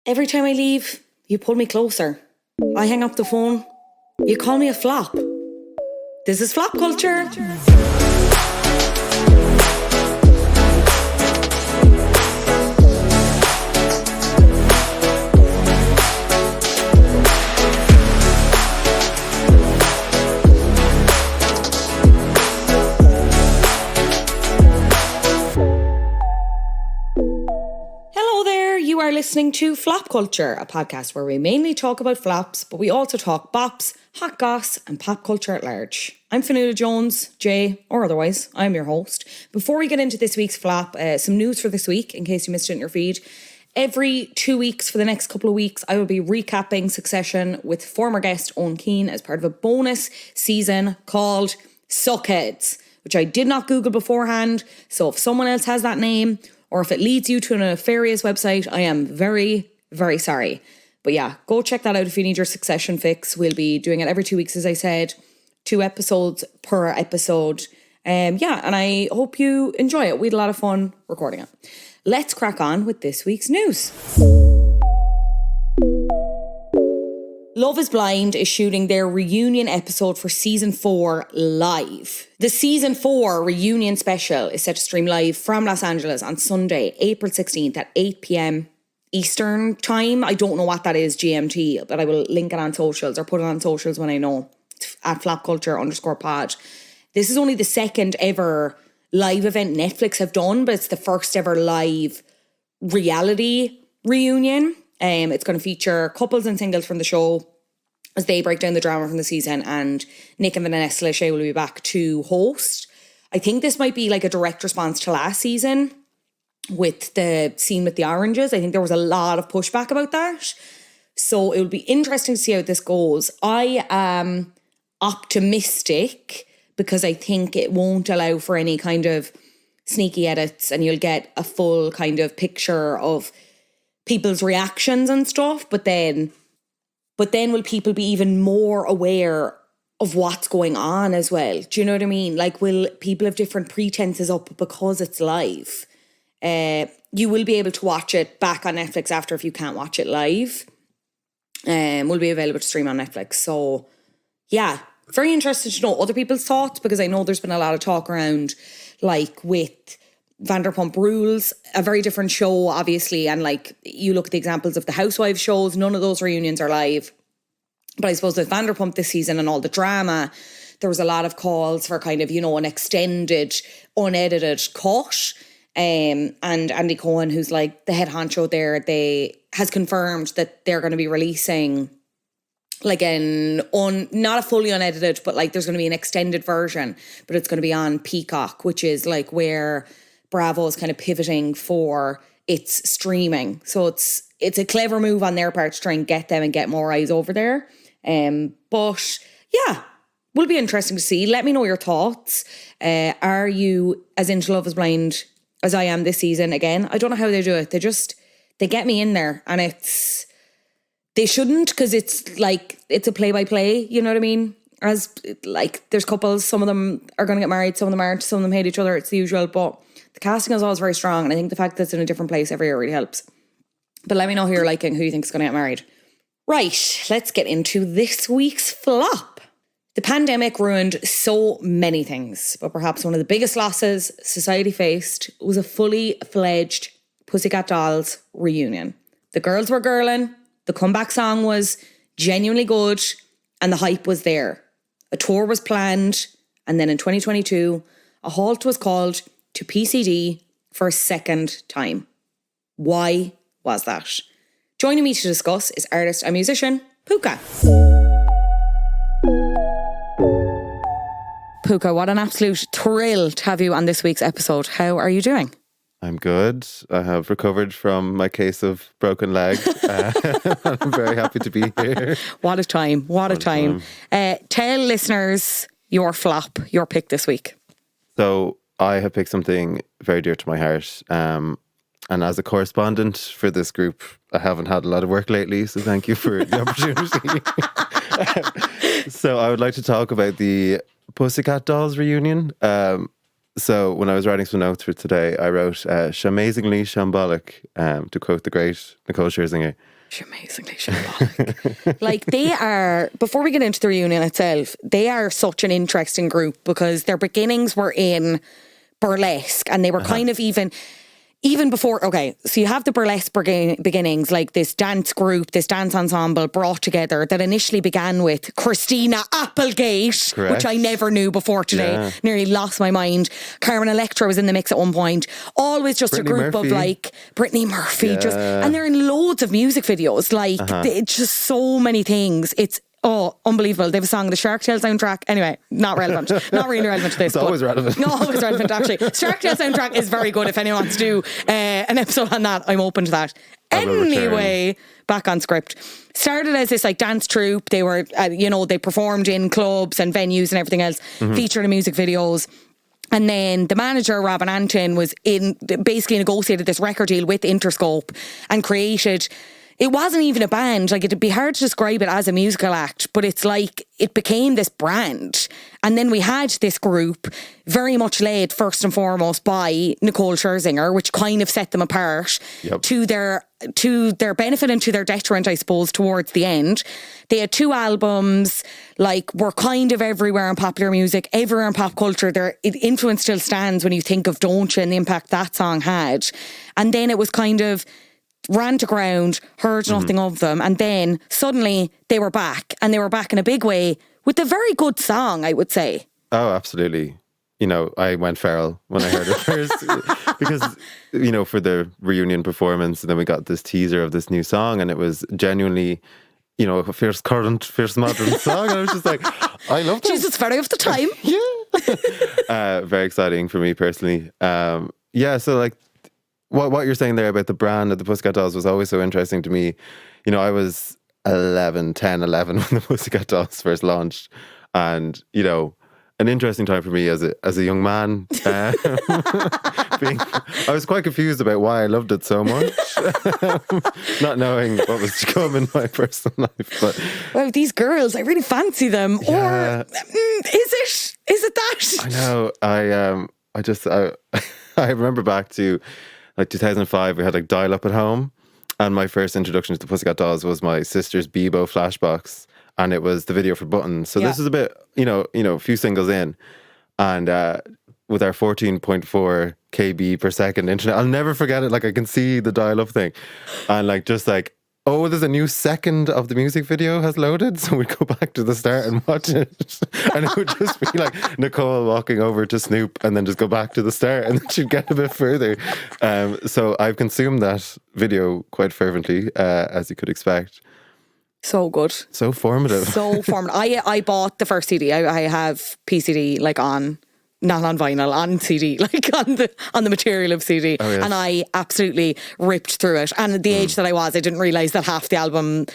Every time I leave, you pull me closer. I hang up the phone, you call me a flop. This is flop culture. You are listening to Flop Culture, a podcast where we mainly talk about flops, but we also talk bops, hot goss, and pop culture at large. I'm Fionnuala Jones, Jay, or otherwise, I'm your host. Before we get into this week's flop, some news for this week, in case you missed it in your feed. Every 2 weeks for the next couple of weeks, I will be recapping Succession with former guest Owen Keane as part of a bonus season called Suckheads, which I did not Google beforehand, so if someone else has that name, or if it leads you to a nefarious website, I am very, very sorry. But yeah, go check that out if you need your Succession fix. We'll be doing it every 2 weeks, as I said. 2 episodes per episode. And I hope you enjoy it. We had a lot of fun recording it. Let's crack on with this week's news. Love is Blind is shooting their reunion episode for season 4 live. The season 4 reunion special is set to stream live from Los Angeles on Sunday, April 16th at 8 p.m. Eastern time. I don't know what that is, GMT, but I will link it on socials or put it on socials when I know. It's at flopculture_pod. This is only the second ever live event Netflix have done, but it's the first ever live reality reunion. It's going to feature couples and singles from the show as they break down the drama from the season, and Nick and Vanessa Lachey will be back to host. I think this might be like a direct response to last season with the scene with the oranges. I think there was a lot of pushback about that. So it will be interesting to see how this goes. I am optimistic because I think it won't allow for any kind of sneaky edits and you'll get a full kind of picture of people's reactions and stuff, but then will people be even more aware of what's going on as well? Do you know what I mean? Like, will people have different pretenses up because it's live? You will be able to watch it back on Netflix after if you can't watch it live. Will be available to stream on Netflix. So, yeah, very interested to know other people's thoughts because I know there's been a lot of talk around, like, with Vanderpump Rules, a very different show, obviously, and like you look at the examples of the Housewives shows, none of those reunions are live. But I suppose with Vanderpump this season and all the drama, there was a lot of calls for kind of, you know, an extended, unedited cut. And Andy Cohen, who's like the head honcho there, has confirmed that they're going to be releasing like not a fully unedited, but like there's going to be an extended version, but it's going to be on Peacock, which is like where Bravo is kind of pivoting for its streaming. So it's a clever move on their part to try and get them and get more eyes over there. But yeah, will be interesting to see. Let me know your thoughts. Are you as into Love is Blind as I am this season? Again, I don't know how they do it. They get me in there, and they shouldn't, because it's like, it's a play-by-play, you know what I mean? As like, there's couples, some of them are going to get married, some of them aren't, some of them hate each other, it's the usual, but the casting is always very strong, and I think the fact that it's in a different place every year really helps. But let me know who you're liking, who you think is going to get married. Right, let's get into this week's flop. The pandemic ruined so many things, but perhaps one of the biggest losses society faced was a fully fledged Pussycat Dolls reunion. The girls were girling, the comeback song was genuinely good, and the hype was there. A tour was planned, and then in 2022, a halt was called to PCD for a second time. Why was that? Joining me to discuss is artist and musician Púca. Púca, what an absolute thrill to have you on this week's episode. How are you doing? I'm good. I have recovered from my case of broken leg. I'm very happy to be here. What a time. What a time. Tell listeners your flop, your pick this week. So I have picked something very dear to my heart. And as a correspondent for this group, I haven't had a lot of work lately, so thank you for the opportunity. So I would like to talk about the Pussycat Dolls reunion. So when I was writing some notes for today, I wrote, "Shamazingly shambolic," to quote the great Nicole Scherzinger. She's amazingly shambolic. Like, they are, before we get into the reunion itself, they are such an interesting group because their beginnings were in burlesque, and they were kind of even before, okay, so you have the burlesque beginnings, like this dance group, this dance ensemble brought together that initially began with Christina Applegate, Correct. which I never knew before today. Yeah. Nearly lost my mind. Carmen Electra was in the mix at one point. Always just Brittany a group Murphy. of like Brittany Murphy, and they're in loads of music videos. Like, it's just so many things. It's unbelievable. They have a song, the Shark Tale soundtrack. Anyway, not relevant. Not really relevant to this. It's always relevant. No, always relevant, actually. Shark Tale soundtrack is very good. If anyone wants to do an episode on that, I'm open to that. Anyway, back on script. Started as this like dance troupe. They were, they performed in clubs and venues and everything else, featured in music videos. And then the manager, Robin Anton, basically negotiated this record deal with Interscope and created. It wasn't even a band. Like, it'd be hard to describe it as a musical act, but it's like it became this brand. And then we had this group very much led first and foremost by Nicole Scherzinger, which kind of set them apart to their benefit and to their detriment, I suppose, towards the end. They had 2 albums, like, were kind of everywhere in popular music, everywhere in pop culture. Their influence still stands when you think of Don't You and the impact that song had. And then it was kind of ran to ground, heard nothing of them, and then suddenly they were back, and they were back in a big way with a very good song, I would say. Oh, absolutely. I went feral when I heard it first because, for the reunion performance, and then we got this teaser of this new song, and it was genuinely, a fierce current, fierce modern song. And I was just like, I love this. Jesus, very of the time. Yeah. Very exciting for me personally. So like, what you're saying there about the brand of the Pussycat Dolls was always so interesting to me. I was 11 when the Pussycat Dolls first launched, and an interesting time for me as a young man. I was quite confused about why I loved it so much, not knowing what was to come in my personal life. But wow, these girls, I really fancy them. Yeah. Or is it that? I know. I remember back to like 2005. We had like dial up at home, and my first introduction to the Pussycat Dolls was my sister's Bebo flashbox, and it was the video for Buttons. So this is a bit, a few singles in, and with our 14.4 KB per second internet, I'll never forget it. Like, I can see the dial up thing, and like just like, oh, there's a new second of the music video has loaded, so we'd go back to the start and watch it. And it would just be like Nicole walking over to Snoop and then just go back to the start, and then she'd get a bit further. So I've consumed that video quite fervently, as you could expect. So good. So formative. So formative. I bought the first CD. I have PCD, like, not on vinyl, on CD, like on the material of CD. Oh, yes. And I absolutely ripped through it. And at the age that I was, I didn't realise that half the album,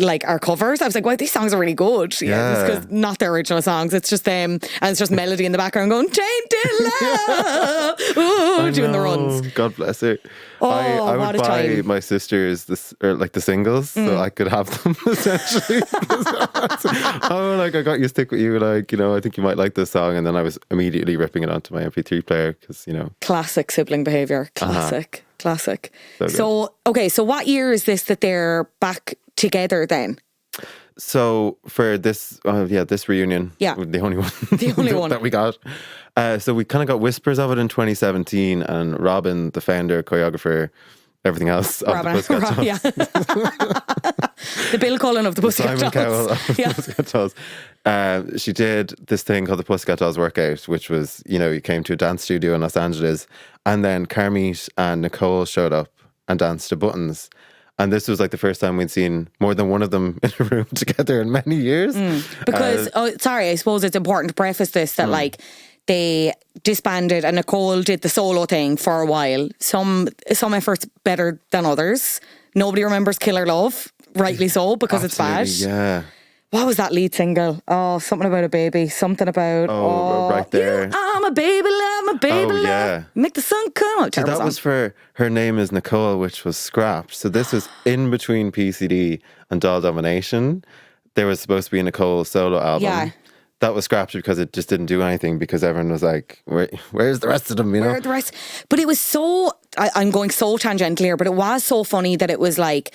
like, are covers. I was like, wow, these songs are really good. Yeah. Because not the original songs. It's just them, and it's just melody in the background going, Tainted Love, ooh, doing the runs. God bless her. Oh, I what would a buy time. my sisters the singles, so I could have them essentially. Like, I got you, stick with you. Like, I think you might like this song, and then I was immediately ripping it onto my MP3 player because Classic sibling behaviour. Classic. So So what year is this that they're back together then? So for this, this reunion, the only one, that we got. So we kind of got whispers of it in 2017, and Robin, the founder, choreographer, everything else of the Pussycat Dolls. Yeah. The Bill Cullen of the Pussycat Simon Cowell Dolls. of the Pussycat Dolls. She did this thing called the Pussycat Dolls Workout, which was, you came to a dance studio in Los Angeles, and then Carmit and Nicole showed up and danced to Buttons. And this was like the first time we'd seen more than one of them in a room together in many years. Because, I suppose it's important to preface this that like they disbanded and Nicole did the solo thing for a while. Some efforts better than others. Nobody remembers Killer Love, rightly so, because Absolutely, it's bad. Yeah. What was that lead single? Oh, something about a baby. Something about... Right there. I'm a baby love, my baby love. Yeah. Make the sun come out. So that was for Her Name is Nicole, which was scrapped. So this was in between PCD and Doll Domination. There was supposed to be a Nicole solo album. Yeah. That was scrapped because it just didn't do anything, because everyone was like, where's the rest of them, Where are the rest? But it was so... I'm going so tangential here, but it was so funny that it was like...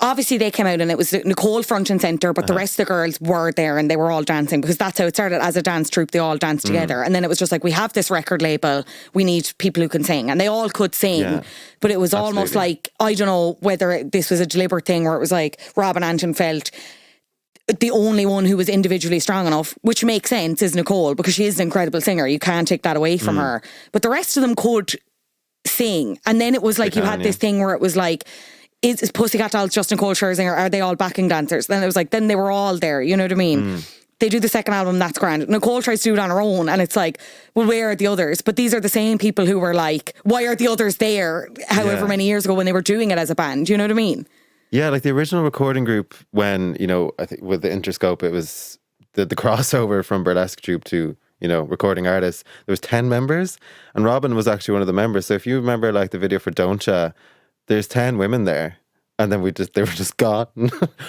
obviously they came out and it was Nicole front and centre, but the rest of the girls were there and they were all dancing, because that's how it started. As a dance troupe, they all danced together. And then it was just like, we have this record label, we need people who can sing. And they all could sing, but it was almost like, I don't know whether this was a deliberate thing where it was like Robin Anton felt the only one who was individually strong enough, which makes sense, is Nicole, because she is an incredible singer. You can't take that away from her. But the rest of them could sing. And then it was like you had this thing where it was like, is Pussycat Dolls just Nicole Scherzinger? Are they all backing dancers? Then it was like, then they were all there, you know what I mean? They do the second album, that's grand. Nicole tries to do it on her own, and it's like, well, where are the others? But these are the same people who were like, why are the others there however many years ago when they were doing it as a band? You know what I mean? Yeah, like the original recording group, when, you know, I think with the Interscope, it was the crossover from burlesque troupe to, you know, recording artists. There was 10 members, and Robin was actually one of the members. So if you remember like the video for Don't Ya, there's 10 women there, and then they were just gone.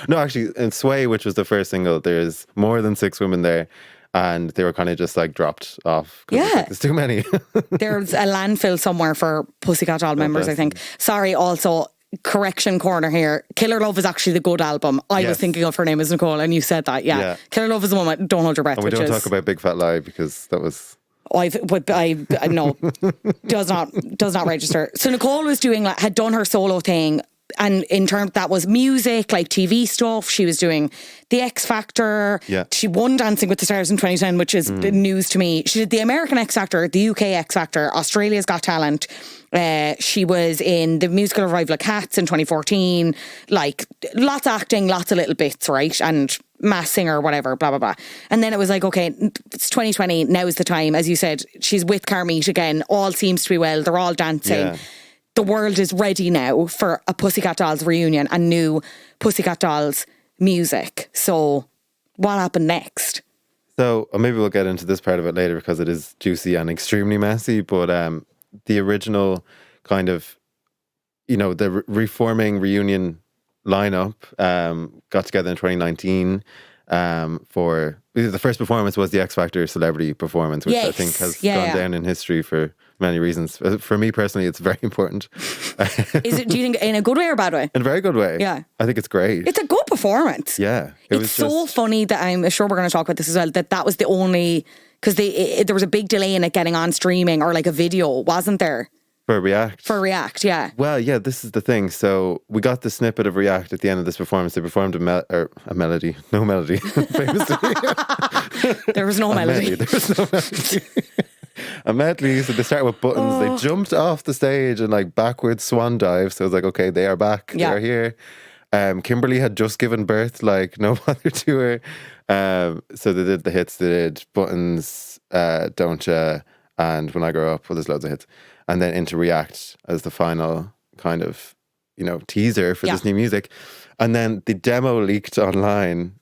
No, actually, in Sway, which was the first single, there's more than 6 women there, and they were kind of just like dropped off. Like, there's too many. There's a landfill somewhere for Pussycat Doll members, I think. Sorry, also, correction corner here. Killer Love is actually the good album. I was thinking of Her Name is Nicole, and you said that, Killer Love is the one with Don't Hold Your Breath. And we don't talk about Big Fat Lie, because that was... no, does not register. So Nicole was doing had done her solo thing, and in terms that was music, like TV stuff. She was doing the X Factor. Yeah. She won Dancing with the Stars in 2010, which is news to me. She did the American X Factor, the UK X Factor, Australia's Got Talent. She was in the musical revival of Cats in 2014. Like, lots of acting, lots of little bits, right? And Mass Singer, whatever, blah, blah, blah. And then it was like, okay, it's 2020, now is the time. As you said, she's with Carmeet again. All seems to be well. They're all dancing. Yeah. The world is ready now for a Pussycat Dolls reunion and new Pussycat Dolls music. So what happened next? So maybe we'll get into this part of it later, because it is juicy and extremely messy. But the original kind of, you know, the reforming reunion lineup got together in 2019 for the first performance was the X Factor celebrity performance, which I think has gone down in history for many reasons. For me personally, it's very important. Is it? Do you think in a good way or a bad way? In a very good way. Yeah, I think it's great. It's a good performance. Yeah, it's so funny that I'm sure we're going to talk about this as well. That was the only, because there was a big delay in it getting on streaming or like a video, wasn't there? For React? For React, yeah. Well, yeah, this is the thing. So we got the snippet of React at the end of this performance. They performed a melody. No melody. Famously. There was no melody. There was no melody. A medley. So they started with buttons. They jumped off the stage and like backwards swan dive. So I was like, okay, they are back. Yeah. They are here. Kimberly had just given birth like no other to her. So they did the hits. They did Buttons, Don't Ya, and When I Grow Up. Well, there's loads of hits. And then into React as the final kind of, you know, teaser for this new music. And then the demo leaked online.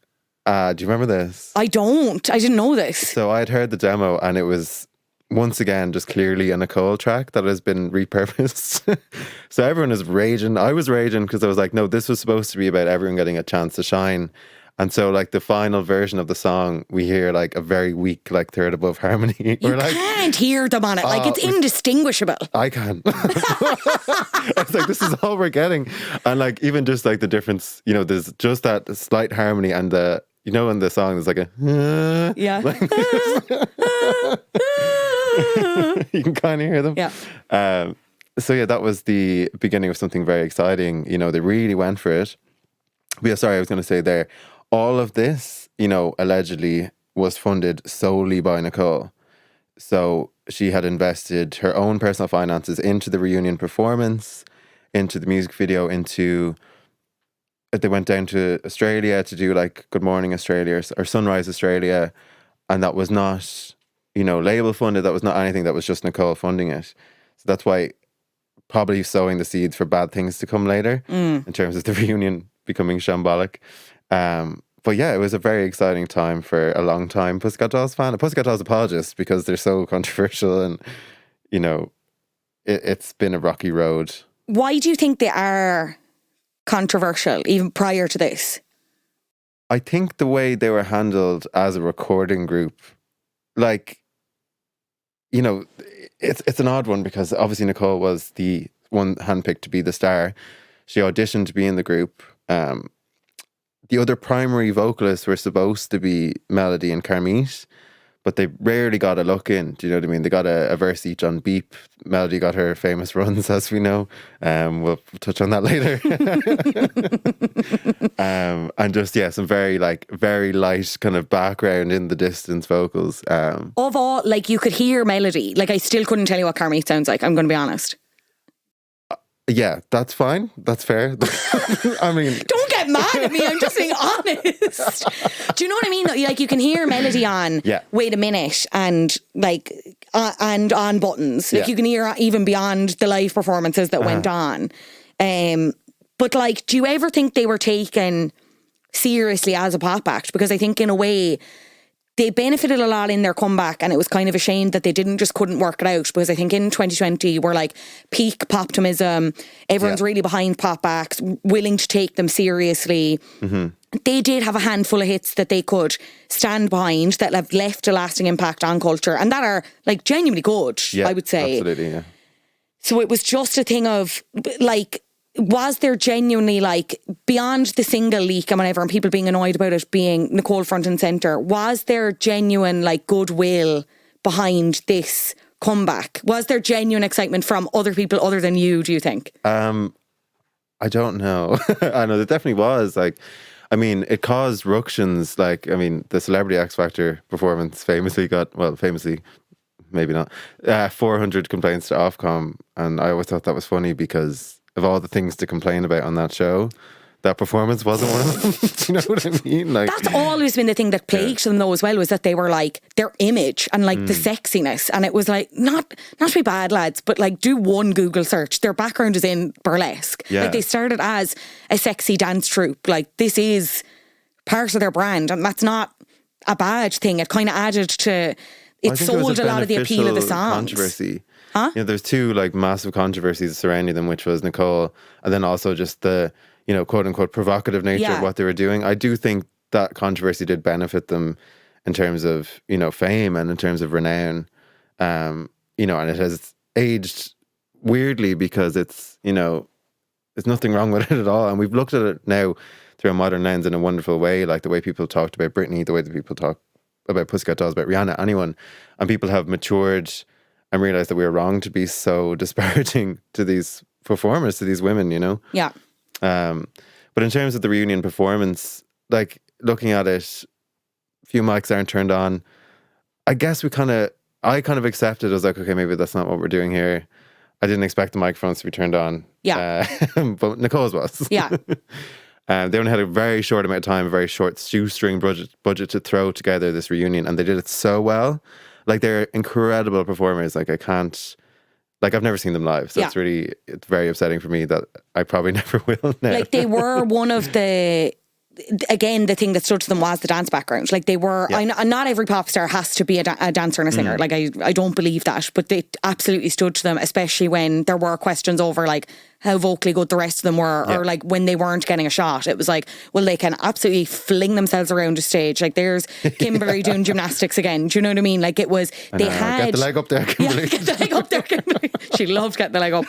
Do you remember this? I don't. I didn't know this. So I had heard the demo, and it was, once again, just clearly a Nicole track that has been repurposed. So everyone is raging. I was raging because I was like, no, this was supposed to be about everyone getting a chance to shine. And so, like, the final version of the song, we hear, like, a very weak, like, third above harmony. You can't hear them on it. Like, it's indistinguishable. I can. It's like, this is all we're getting. And, like, even just, like, the difference, you know, there's just that slight harmony, and the, you know, in the song, there's like a... Yeah. Like, you can kind of hear them. Yeah. So, yeah, that was the beginning of something very exciting. You know, they really went for it. But yeah, sorry, I was going to say there, all of this, you know, allegedly was funded solely by Nicole. So she had invested her own personal finances into the reunion performance, into the music video, into... They went down to Australia to do like Good Morning Australia or Sunrise Australia. And that was not, you know, label funded. That was not anything. That was just Nicole funding it. So that's why probably sowing the seeds for bad things to come later in terms of the reunion becoming shambolic. But yeah, it was a very exciting time for a long time Pussycat Dolls fan. A Pussycat Dolls apologist, because they're so controversial, and, you know, it's been a rocky road. Why do you think they are controversial, even prior to this? I think the way they were handled as a recording group, like, you know, it's an odd one, because obviously Nicole was the one handpicked to be the star. She auditioned to be in the group. The other primary vocalists were supposed to be Melody and Carmit, but they rarely got a look in. Do you know what I mean? They got a verse each on Beep. Melody got her famous runs, as we know. We'll touch on that later. And just, some very light kind of background in the distance vocals. Of all, like, you could hear Melody. Like, I still couldn't tell you what Carmit sounds like, I'm going to be honest. Yeah, that's fine. That's fair. I mean... Don't get mad at me. I'm just being honest. Do you know what I mean? Like, you can hear Melody on Wait a Minute and, like, and on Buttons. Like, you can hear even beyond the live performances that went on. But, like, do you ever think they were taken seriously as a pop act? Because I think, in a way, they benefited a lot in their comeback, and it was kind of a shame that they couldn't work it out, because I think in 2020 we're like peak poptimism, everyone's really behind pop acts, willing to take them seriously. They did have a handful of hits that they could stand behind that have left a lasting impact on culture, and that are like genuinely good, I would say. Absolutely, So it was just a thing of, like, was there genuinely, like, beyond the single leak and whatever, and people being annoyed about it being Nicole front and centre, was there genuine, like, goodwill behind this comeback? Was there genuine excitement from other people other than you, do you think? I don't know. I know there definitely was. Like, I mean, it caused ructions. Like, I mean, the Celebrity X Factor performance famously maybe not, 400 complaints to Ofcom, and I always thought that was funny because of all the things to complain about on that show, that performance wasn't one of them. Do you know what I mean? Like, that's always been the thing that plagued them though as well, was that they were like, their image and like the sexiness, and it was like, not to be bad lads, but like, do one Google search. Their background is in burlesque. Like, they started as a sexy dance troupe. Like, this is part of their brand, and that's not a bad thing. It kind of added to, it sold a lot of the appeal of the songs. Controversy. You know, there's two like massive controversies surrounding them, which was Nicole, and then also just the, you know, quote unquote provocative nature of what they were doing. I do think that controversy did benefit them in terms of, you know, fame and in terms of renown. You know, and it has aged weirdly because it's, you know, there's nothing wrong with it at all. And we've looked at it now through a modern lens in a wonderful way, like the way people talked about Britney, the way that people talk about Pussycat Dolls, about Rihanna, anyone. And people have matured and realised that we were wrong to be so disparaging to these performers, to these women, you know? Yeah. But in terms of the reunion performance, like, looking at it, few mics aren't turned on. I guess I kind of accepted. I was like, okay, maybe that's not what we're doing here. I didn't expect the microphones to be turned on. Yeah. But Nicole's was. Yeah. They only had a very short amount of time, a very short shoestring budget to throw together this reunion, and they did it so well. Like, they're incredible performers. Like, I've never seen them live, so it's very upsetting for me that I probably never will now. Like, they were one of the, again, the thing that stood to them was the dance background. Like, they were, not every pop star has to be a dancer and a singer. Like, I don't believe that, but they absolutely stood to them, especially when there were questions over, like, how vocally good the rest of them were, or like when they weren't getting a shot. It was like, well, they can absolutely fling themselves around a stage. Like, there's Kimberly doing gymnastics again. Do you know what I mean? Like, it was, they had... Get the leg up there, Kimberly. Yeah, get the leg up there, Kimberly. She loved getting the leg up.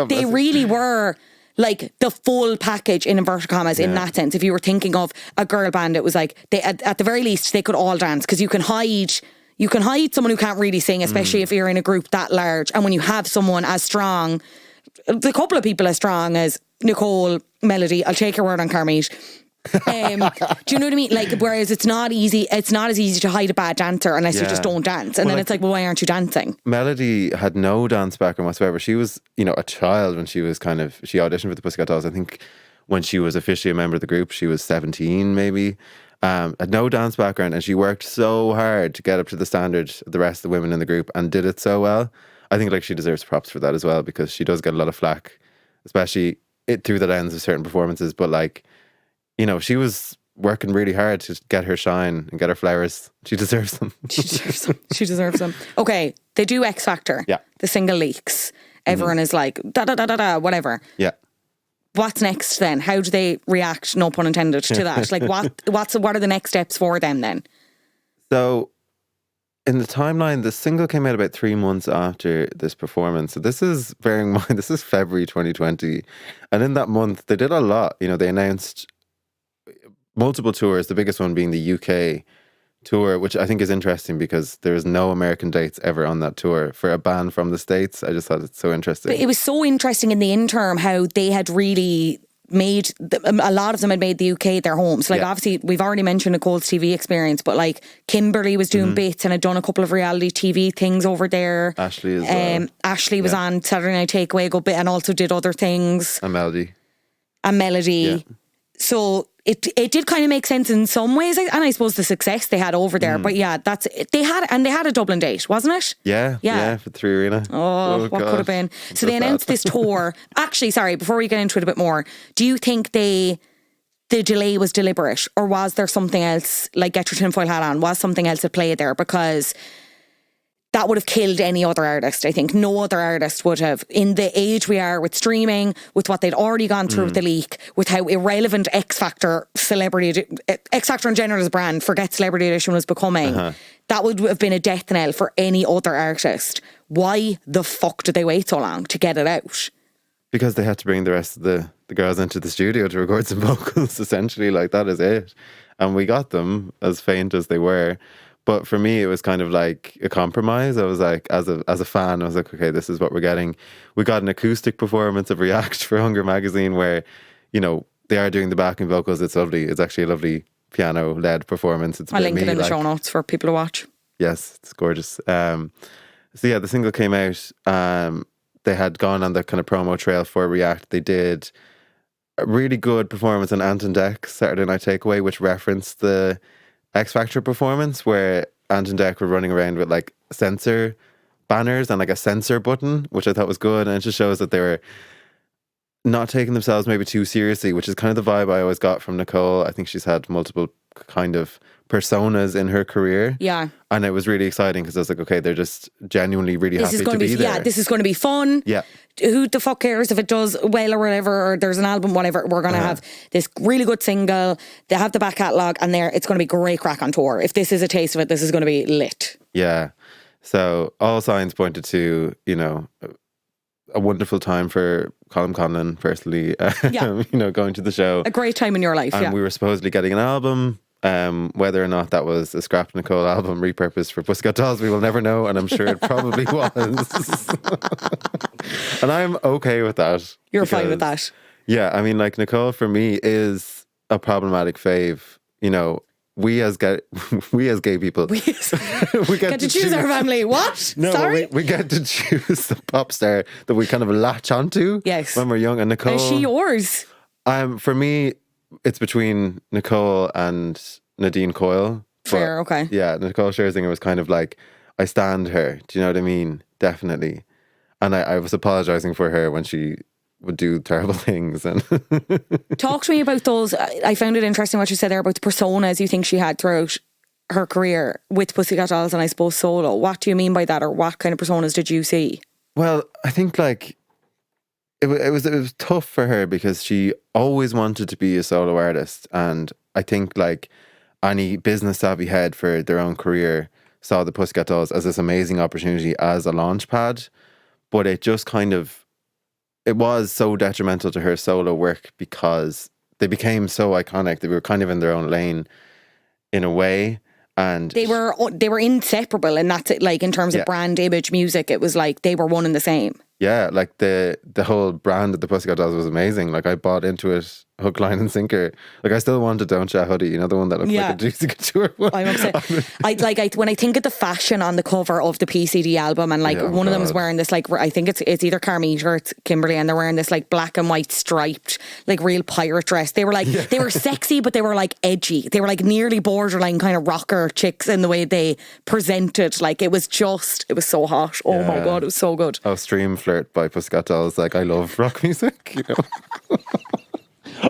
They really were like the full package, in inverted commas, in that sense. If you were thinking of a girl band, it was like, they at the very least, they could all dance, because you can hide someone who can't really sing, especially if you're in a group that large. And when you have someone as strong, the couple of people as strong as Nicole, Melody, I'll take your word on Carmit. Do you know what I mean? Like, whereas it's not as easy to hide a bad dancer unless you just don't dance. And then it's like, well, why aren't you dancing? Melody had no dance background whatsoever. She was, you know, a child when she auditioned for the Pussycat Dolls. I think when she was officially a member of the group, she was 17 maybe. Had no dance background, and she worked so hard to get up to the standard of the rest of the women in the group and did it so well. I think, like, she deserves props for that as well, because she does get a lot of flack, especially through the lens of certain performances. But, like, you know, she was working really hard to get her shine and get her flowers. She deserves them. She deserves them. Okay, they do X Factor. Yeah. The single leaks. Everyone is like, da, whatever. Yeah. What's next then? How do they react, no pun intended, to that? Like, what are the next steps for them then? So, in the timeline, the single came out about 3 months after this performance. So this is, bearing in mind, this is February 2020. And in that month, they did a lot. You know, they announced multiple tours, the biggest one being the UK tour, which I think is interesting because there's no American dates ever on that tour for a band from the States. I just thought it's so interesting. But it was so interesting in the interim how they had really made, a lot of them had made the UK their home. So like obviously we've already mentioned Nicole's TV experience, but like Kimberly was doing bits and had done a couple of reality TV things over there. Ashley as well. Ashley was on Saturday Night Takeaway a good bit and also did other things. And Melody. Yeah. So it did kind of make sense in some ways, and I suppose the success they had over there. But yeah, they had a Dublin date, wasn't it? Yeah, for 3 Arena. Oh, what could have been? So they announced this tour. Actually, sorry, before we get into it a bit more, do you think the delay was deliberate, or was there something else, like get your tinfoil hat on, was something else at play there? Because that would have killed any other artist. I think no other artist would have, in the age we are with streaming, with what they'd already gone through with the leak, with how irrelevant X Factor in general as a brand, forget Celebrity Edition was becoming. That would have been a death knell for any other artist. Why the fuck did they wait so long to get it out? Because they had to bring the rest of the girls into the studio to record some vocals, essentially. Like, that is it. And we got them, as faint as they were. But for me, it was kind of like a compromise. I was like, as a fan, I was like, okay, this is what we're getting. We got an acoustic performance of React for Hunger Magazine where, you know, they are doing the backing vocals. It's lovely. It's actually a lovely piano-led performance. I'll link it in the show notes for people to watch. Yes, it's gorgeous. So yeah, the single came out. They had gone on the kind of promo trail for React. They did a really good performance on Ant and Dec, Saturday Night Takeaway, which referenced the X Factor performance where Ant and Dec were running around with like censor banners and like a censor button, which I thought was good. And it just shows that they were not taking themselves maybe too seriously, which is kind of the vibe I always got from Nicole. I think she's had multiple kind of personas in her career. Yeah. And it was really exciting because I was like, okay, they're just genuinely really happy to be there. Yeah, this is going to be fun. Yeah. Who the fuck cares if it does well or whatever, or there's an album, whatever. We're going to have this really good single. They have the back catalogue and it's going to be great crack on tour. If this is a taste of it, this is going to be lit. Yeah. So all signs pointed to, you know, a wonderful time for Colm Conlon personally, you know, going to the show. A great time in your life, and we were supposedly getting an album. Whether or not that was a Scrap Nicole album repurposed for Pussycat Dolls, we will never know, and I'm sure it probably was. And I'm okay with that. You're fine with that? Yeah, I mean, like, Nicole for me is a problematic fave. You know, we as gay people, we get to choose our family. What? No, sorry, we get to choose the pop star that we kind of latch onto. Yes. When we're young. And Nicole, is she yours? For me, it's between Nicole and Nadine Coyle. Fair, okay. Yeah, Nicole Scherzinger was kind of like, I stand her. Do you know what I mean? Definitely. And I was apologising for her when she would do terrible things. And talk to me about those. I found it interesting what you said there about the personas you think she had throughout her career with Pussycat Dolls and I suppose solo. What do you mean by that, or what kind of personas did you see? Well, I think like it was tough for her because she always wanted to be a solo artist, and I think like any business savvy head for their own career saw the Pussycat Dolls as this amazing opportunity as a launch pad, but it just kind of, it was so detrimental to her solo work because they became so iconic. They were kind of in their own lane in a way. And they were inseparable, and that's it, like in terms of brand, image, music, it was like they were one and the same. Yeah, like the whole brand of the Pussycat Dolls was amazing. Like I bought into it hook, line and sinker. Like I still want a Don't Ya hoodie, you know, the one that looks like a Juicy Couture one. I'm upset. When I think of the fashion on the cover of the PCD album, and like one of them is wearing this like, I think it's either Carmita or it's Kimberly, and they're wearing this like black and white striped like real pirate dress. They were like they were sexy, but they were like edgy. They were like nearly borderline kind of rocker chicks in the way they presented. Like it was so hot. Oh my god, it was so good. Oh, Stream Flirt by Pussycat Dolls. Like I love rock music, you know.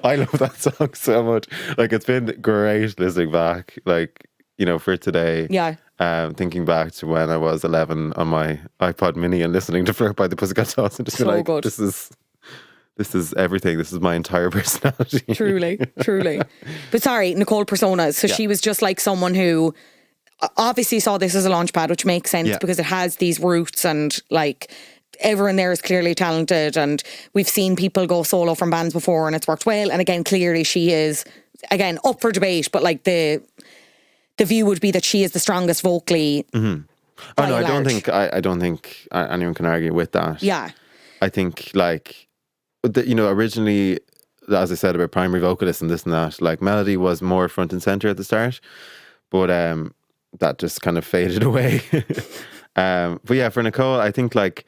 I love that song so much. Like it's been great listening back, like, you know, for today. Yeah. Thinking back to when I was 11 on my iPod mini and listening to Flirt by the Pussycat Dolls and just so like, good. This is everything. This is my entire personality. Truly. But sorry, Nicole personas. So she was just like someone who obviously saw this as a launch pad, which makes sense because it has these roots, and like everyone there is clearly talented, and we've seen people go solo from bands before and it's worked well. And again, clearly she is again, up for debate, but like the view would be that she is the strongest vocally. Oh no, I don't think anyone can argue with that. Yeah. I think like, originally, as I said about primary vocalists and this and that, like Melody was more front and center at the start, but that just kind of faded away. But yeah, for Nicole, I think like,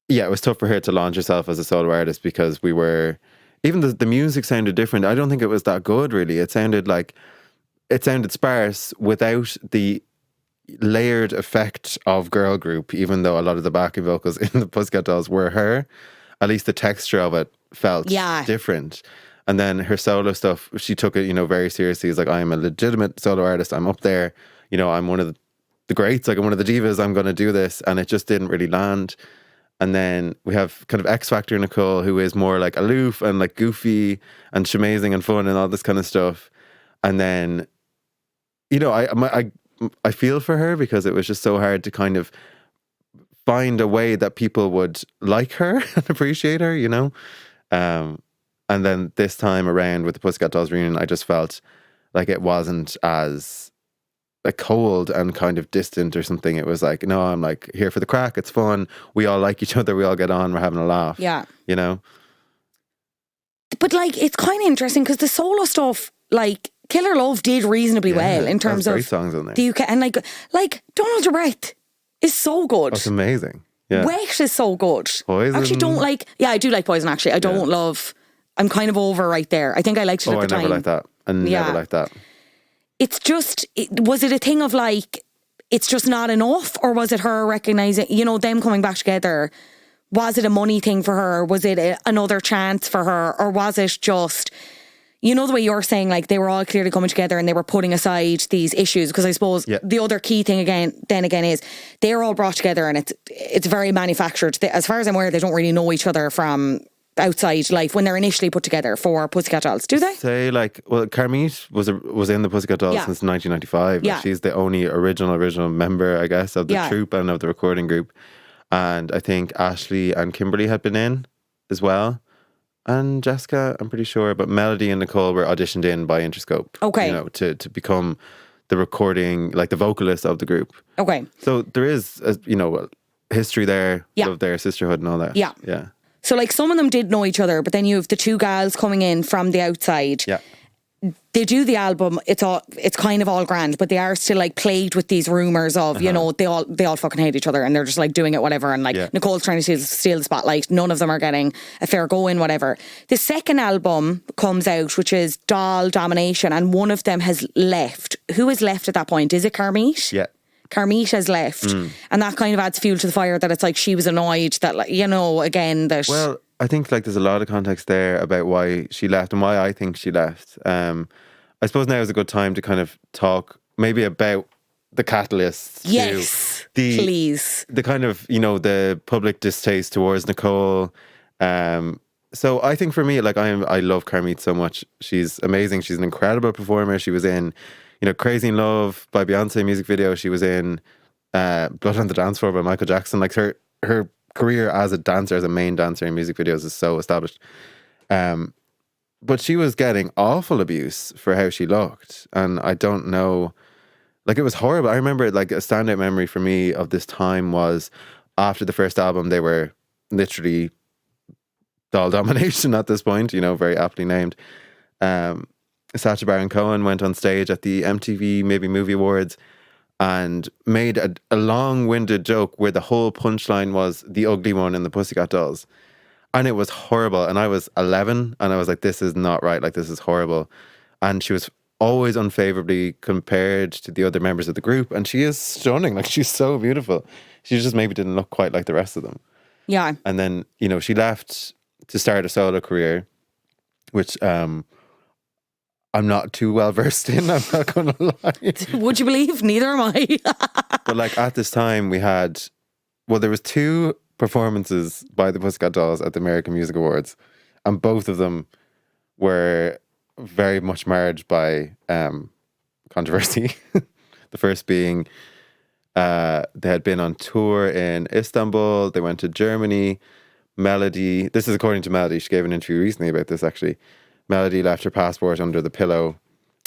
it was tough for her to launch herself as a solo artist because we were, even the music sounded different. I don't think it was that good really. It sounded sparse without the layered effect of girl group, even though a lot of the backing vocals in the Pussycat Dolls were her. At least the texture of it felt different. And then her solo stuff, she took it, very seriously. It's like, I am a legitimate solo artist. I'm up there. I'm one of the greats. Like, I'm one of the divas. I'm going to do this. And it just didn't really land. And then we have kind of X Factor Nicole, who is more like aloof and like goofy and shamazing and fun and all this kind of stuff. And then, I feel for her because it was just so hard to kind of find a way that people would like her and appreciate her, And then this time around with the Pussycat Dolls reunion, I just felt like it wasn't as like cold and kind of distant or something. It was like, no, I'm like here for the crack. It's fun. We all like each other. We all get on. We're having a laugh. Yeah. But like, it's kind of interesting because the solo stuff, like Killer Love did reasonably well in terms of great songs on there. The UK, and like Don't Hold Your Breath is so good. That's amazing. Yeah. Wet is so good. Poison. Actually, don't like. Yeah, I do like Poison. Actually, I don't love. I'm kind of over right there. I think I liked it at the time. I never liked that. I never liked that. It's just, was it a thing of like, it's just not enough, or was it her recognizing, them coming back together? Was it a money thing for her? Was it another chance for her, or was it just? The way you're saying, like, they were all clearly coming together and they were putting aside these issues, because I suppose the other key thing again is they're all brought together and it's very manufactured. As far as I'm aware, they don't really know each other from outside life when they're initially put together for Pussycat Dolls, do they? Say Carmit was in the Pussycat Dolls since 1995. Yeah. She's the only original member, I guess, of the troupe and of the recording group. And I think Ashley and Kimberly had been in as well. And Jessica, I'm pretty sure, but Melody and Nicole were auditioned in by Interscope. Okay. To become the recording, like the vocalist of the group. Okay. So there is, history there of their sisterhood and all that. Yeah. Yeah. So like some of them did know each other, but then you have the two gals coming in from the outside. Yeah. They do the album, it's kind of all grand, but they are still like plagued with these rumours of, they all fucking hate each other and they're just like doing it whatever, and like Nicole's trying to steal the spotlight. None of them are getting a fair go in, whatever. The second album comes out, which is Doll Domination, and one of them has left. Who is left at that point? Is it Carmit? Yeah. Carmit has left. And that kind of adds fuel to the fire, that it's like she was annoyed that, like, again, that... Well, I think like there's a lot of context there about why she left and why I think she left. I suppose now is a good time to kind of talk maybe about the catalysts. Yes, please. The kind of, the public distaste towards Nicole. So I think for me, like I love Carmit so much. She's amazing. She's an incredible performer. She was in, Crazy in Love by Beyonce music video. She was in Blood on the Dance Floor by Michael Jackson. Like her career as a dancer, as a main dancer in music videos is so established. But she was getting awful abuse for how she looked. And I don't know, like it was horrible. I remember like a standout memory for me of this time was after the first album, they were literally doll domination at this point, very aptly named. Sacha Baron Cohen went on stage at the MTV Maybe Movie Awards and made a long-winded joke where the whole punchline was the ugly one in the Pussycat Dolls. And it was horrible. And I was 11 and I was like, this is not right. Like, this is horrible. And she was always unfavorably compared to the other members of the group. And she is stunning. Like, she's so beautiful. She just maybe didn't look quite like the rest of them. Yeah. And then, she left to start a solo career, which I'm not too well versed in, I'm not going to lie. Would you believe? Neither am I. But like at this time we had, there was 2 performances by the Pussycat Dolls at the American Music Awards, and both of them were very much marred by controversy. The first being they had been on tour in Istanbul, they went to Germany. Melody, this is according to Melody, she gave an interview recently about this actually. Melody left her passport under the pillow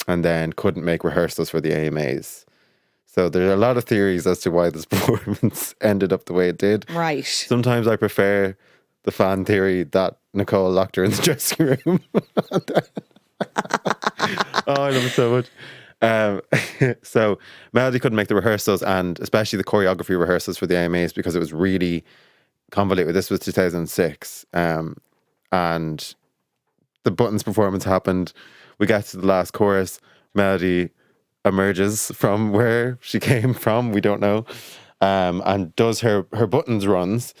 and then couldn't make rehearsals for the AMAs. So there are a lot of theories as to why this performance ended up the way it did. Right. Sometimes I prefer the fan theory that Nicole locked her in the dressing room. Oh, I love it so much. So Melody couldn't make the rehearsals, and especially the choreography rehearsals for the AMAs, because it was really convoluted. This was 2006. And the Buttons performance happened. We get to the last chorus. Melody emerges from where she came from, we don't know, and does her Buttons runs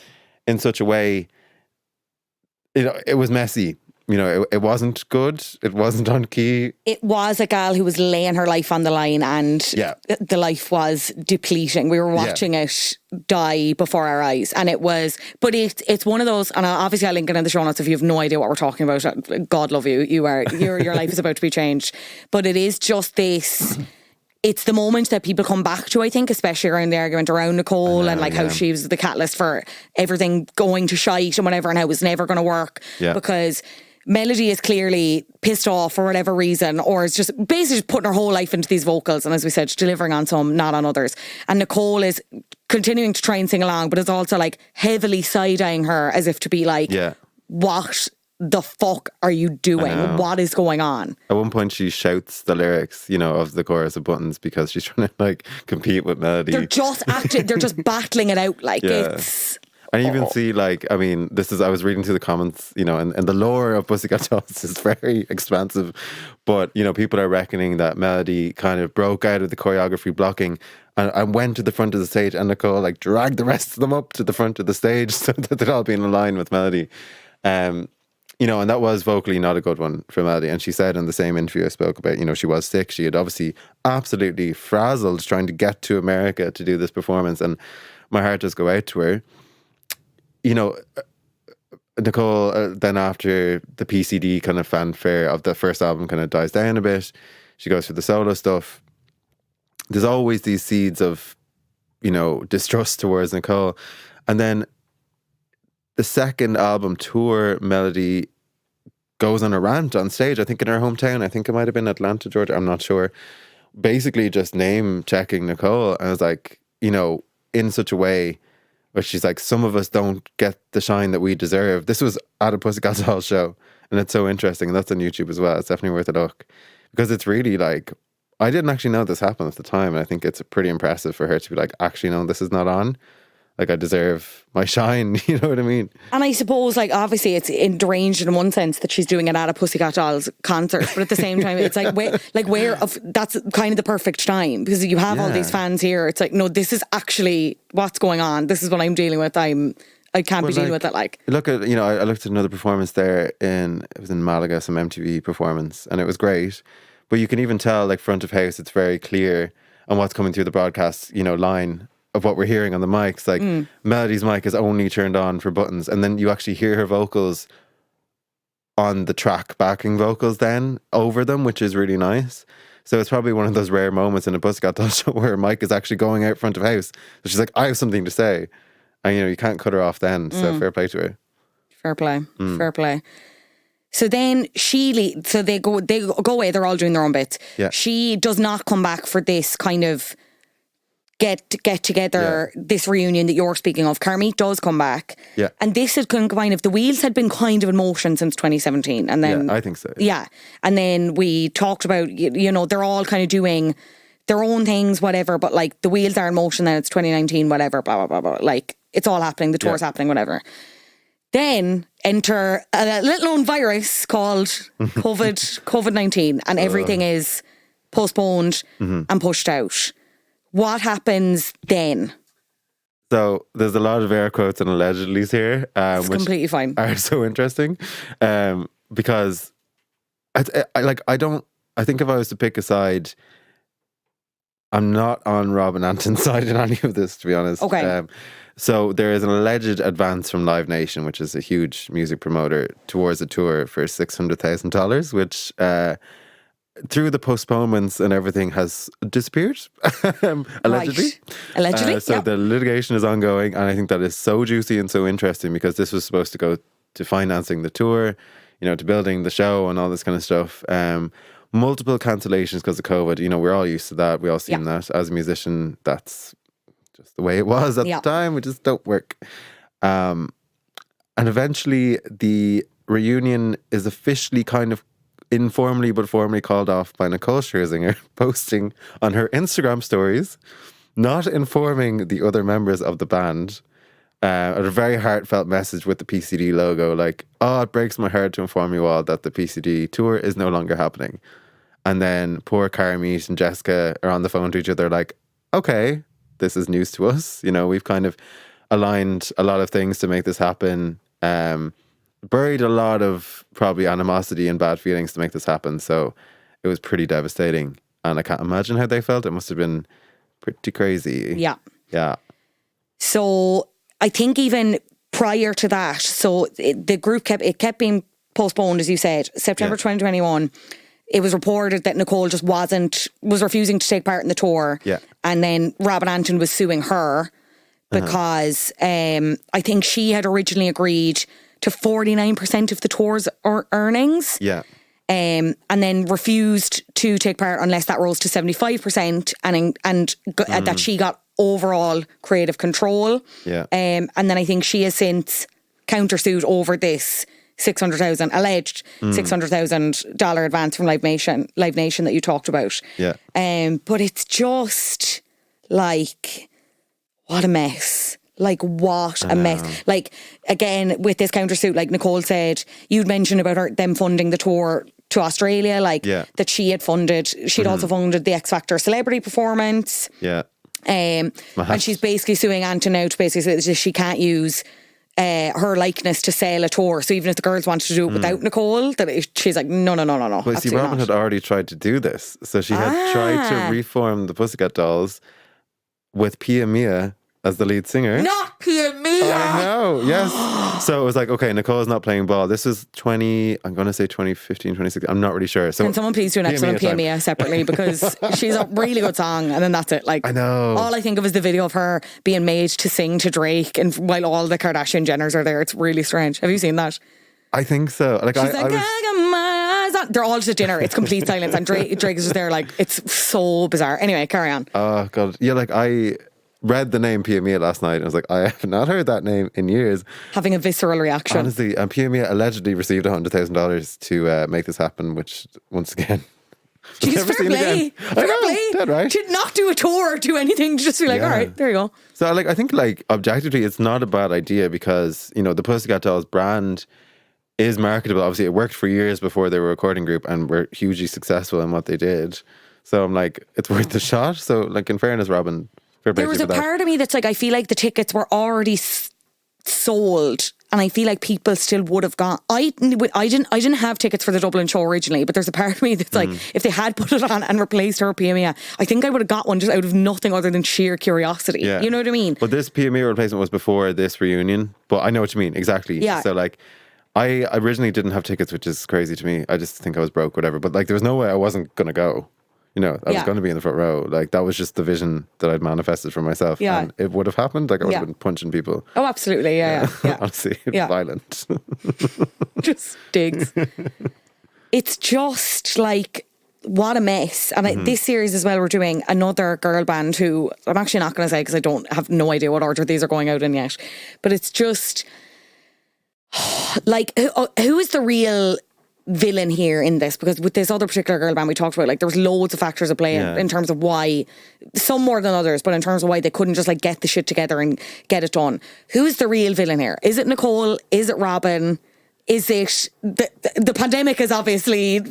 in such a way, it was messy. It wasn't good. It wasn't on key. It was a gal who was laying her life on the line, and the life was depleting. We were watching it die before our eyes, and but it's one of those, and obviously I'll link it in the show notes if you have no idea what we're talking about. God love you. Your life is about to be changed. But it is just this. It's the moment that people come back to, I think, especially around the argument around Nicole and how she was the catalyst for everything going to shite and whatever, and how it was never going to work because Melody is clearly pissed off for whatever reason, or is just basically just putting her whole life into these vocals, and as we said, delivering on some, not on others. And Nicole is continuing to try and sing along, but is also heavily side-eyeing her as if to be what the fuck are you doing? What is going on? At one point she shouts the lyrics, of the chorus of Buttons because she's trying to compete with Melody. They're just battling it out it's... And you even see, I was reading through the comments, and the lore of Pussycat Dolls is very expansive. But, people are reckoning that Melody kind of broke out of the choreography blocking and went to the front of the stage, and Nicole, dragged the rest of them up to the front of the stage so that they'd all be in line with Melody. And that was vocally not a good one for Melody. And she said in the same interview I spoke about, she was sick. She had obviously absolutely frazzled trying to get to America to do this performance. And my heart does go out to her. Nicole, then after the PCD kind of fanfare of the first album kind of dies down a bit, she goes for the solo stuff. There's always these seeds of, distrust towards Nicole. And then the second album tour, Melody goes on a rant on stage, I think in her hometown. I think it might have been Atlanta, Georgia. I'm not sure. Basically just name checking Nicole. And I was in such a way where she's some of us don't get the shine that we deserve. This was at a Pussycat Dolls show, and it's so interesting. And that's on YouTube as well. It's definitely worth a look, because it's really I didn't actually know this happened at the time. And I think it's pretty impressive for her to be actually, no, this is not on. I deserve my shine, you know what I mean? And I suppose, obviously it's deranged in one sense that she's doing it at a Pussycat Dolls concert, but at the same time, it's that's kind of the perfect time, because you have all these fans here. It's no, this is actually what's going on. This is what I'm dealing with. I can't be dealing with it. Look at, I looked at another performance there it was in Malaga, some MTV performance, and it was great. But you can even tell, front of house, it's very clear on what's coming through the broadcast, line of what we're hearing on the mics. Melody's mic is only turned on for Buttons, and then you actually hear her vocals on the track backing vocals then over them, which is really nice. So it's probably one of those rare moments in a Pussycat Dolls show where her mic is actually going out front of house. So she's I have something to say, and you can't cut her off then. So fair play to her. Fair play. So then so they go away. They're all doing their own bits. Yeah. She does not come back for this kind of get together, this reunion that you're speaking of. Carmeet does come back. Yeah. And this is kind of, the wheels had been kind of in motion since 2017. And then, I think so. Yeah. And then we talked about, they're all kind of doing their own things, whatever, but the wheels are in motion, then it's 2019, whatever, blah, blah, blah, blah. It's all happening. The tour's happening, whatever. Then enter a little known virus called COVID-19, and everything is postponed and pushed out. What happens then? So there's a lot of air quotes and allegedlys here, it's which completely fine. Are so interesting, because I think if I was to pick a side, I'm not on Rob and Anton's side in any of this, to be honest. Okay. So there is an alleged advance from Live Nation, which is a huge music promoter, towards a tour for $600,000, which through the postponements and everything has disappeared, allegedly. Right. Allegedly, So the litigation is ongoing, and I think that is so juicy and so interesting, because this was supposed to go to financing the tour. to building the show and all this kind of stuff. Multiple cancellations because of COVID. We're all used to that. We all seen that. As a musician, that's just the way it was at the time. We just don't work. And eventually the reunion is officially kind of informally but formally called off by Nicole Scherzinger posting on her Instagram stories, not informing the other members of the band, a very heartfelt message with the PCD logo, like, "Oh, it breaks my heart to inform you all that the PCD tour is no longer happening." And then poor Carmeet and Jessica are on the phone to each other like, "Okay, this is news to us. We've kind of aligned a lot of things to make this happen. Buried a lot of probably animosity and bad feelings to make this happen." So it was pretty devastating. And I can't imagine how they felt. It must have been pretty crazy. Yeah. Yeah. So I think even prior to that, so the group kept being postponed, as you said, September 2021. It was reported that Nicole just was refusing to take part in the tour. Yeah. And then Robin Anton was suing her because I think she had originally agreed to 49% of the tour's earnings. Yeah. And then refused to take part unless that rose to 75% and that she got overall creative control. Yeah. And then I think she has since countersued over this alleged $600,000 advance from Live Nation that you talked about. Yeah. But it's just like, what a mess. Like, what a mess. Like, again, with this countersuit, like Nicole said, you'd mentioned about them funding the tour to Australia, that she had funded. She'd also funded the X Factor celebrity performance. Yeah. And she's basically suing Anton now to basically say that she can't use her likeness to sell a tour. So even if the girls wanted to do it without Nicole, she's like, no. Well, see, Robin had already tried to do this. So she had tried to reform the Pussycat Dolls with Pia Mia as the lead singer. Not Pia Mia! I know, yes. So it was like, okay, Nicole's not playing ball. This is 2015, 2016. I'm not really sure. So can someone please do an episode on Pia Mia separately, because she's a really good song and then that's it. Like, I know. All I think of is the video of her being made to sing to Drake and while all the Kardashian Jenners are there. It's really strange. Have you seen that? I think so. Like, she's I got my eyes on. They're all just at dinner. It's complete silence and Drake is just there like, it's so bizarre. Anyway, carry on. Oh God. Yeah, like I read the name Pia Mia last night and I was like, I have not heard that name in years. Having a visceral reaction. Honestly, and Pia Mia allegedly received $100,000 to make this happen, which once again, she's fair play. Dead right. To not do a tour or do anything, just be like, all right, there you go. So like, I think like objectively it's not a bad idea because, the Pussycat Dolls brand is marketable. Obviously it worked for years before they were a recording group and were hugely successful in what they did. So I'm like, it's worth the shot. So like, in fairness, Robin, there was a part of me that's like, I feel like the tickets were already sold and I feel like people still would have gone. I didn't have tickets for the Dublin show originally, but there's a part of me that's like, if they had put it on and replaced her Pia Mia, I think I would have got one just out of nothing other than sheer curiosity. Yeah. You know what I mean? But this Pia Mia replacement was before this reunion, but I know what you mean, exactly. Yeah. So like, I originally didn't have tickets, which is crazy to me. I just think I was broke, whatever. But like, there was no way I wasn't going to go. I was going to be in the front row. Like, that was just the vision that I'd manifested for myself. Yeah. And it would have happened. Like, I would have been punching people. Oh, absolutely. Yeah. Honestly, violent. Just digs. It's just like, what a mess. And this series as well, we're doing another girl band who I'm actually not going to say because I have no idea what order these are going out in yet. But it's just like, who is the real villain here in this? Because with this other particular girl band we talked about, like, there was loads of factors at play in terms of why, some more than others, but in terms of why they couldn't just like get the shit together and get it done. Who's the real villain here? Is it Nicole? Is it Robin? Is it the pandemic? Is obviously a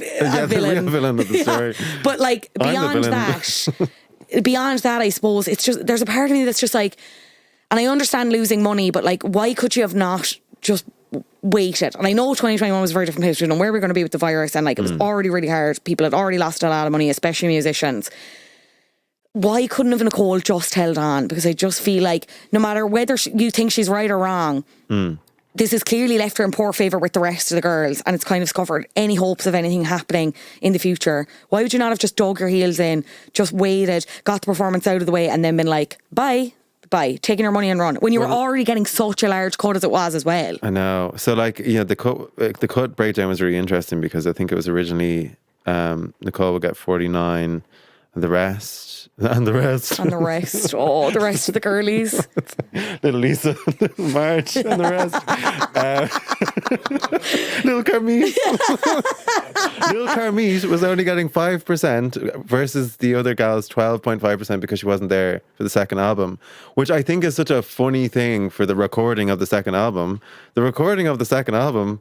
villain. The real villain of the story. But like, beyond that, I suppose it's just, there's a part of me that's just like, and I understand losing money, but like, why could you have not just waited? And I know 2021 was a very different place. We don't know where we're going to be with the virus, and like, it was already really hard. People had already lost a lot of money, especially musicians. Why couldn't have Nicole just held on? Because I just feel like no matter whether you think she's right or wrong, this has clearly left her in poor favour with the rest of the girls, and it's kind of scuppered any hopes of anything happening in the future. Why would you not have just dug your heels in, just waited, got the performance out of the way, and then been like, bye by, taking your money and run, when you were already getting such a large cut as it was as well. I know. So like, the cut breakdown was really interesting because I think it was originally Nicole would get 49 and the rest. Oh, the rest of the girlies. Little Lisa, little Marge, and the rest. Little Carmise. Little Carmise was only getting 5% versus the other gal's 12.5% because she wasn't there for the second album, which I think is such a funny thing for the recording of the second album. The recording of the second album,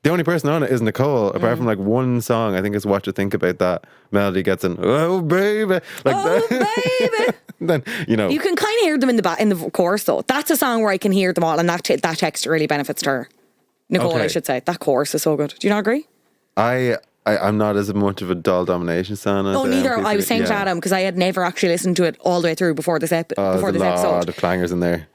the only person on it is Nicole, apart from like one song. I think it's What You Think About That. Melody gets an, oh baby. Baby. Then, You can kind of hear them in the chorus though. That's a song where I can hear them all, and that text really benefits to her. Nicole, Okay. I should say. That chorus is so good. Do you not agree? I'm not as much of a doll domination fan. No, neither. I was saying to Adam, because I had never actually listened to it all the way through before this There's episode. a lot of clangers in there.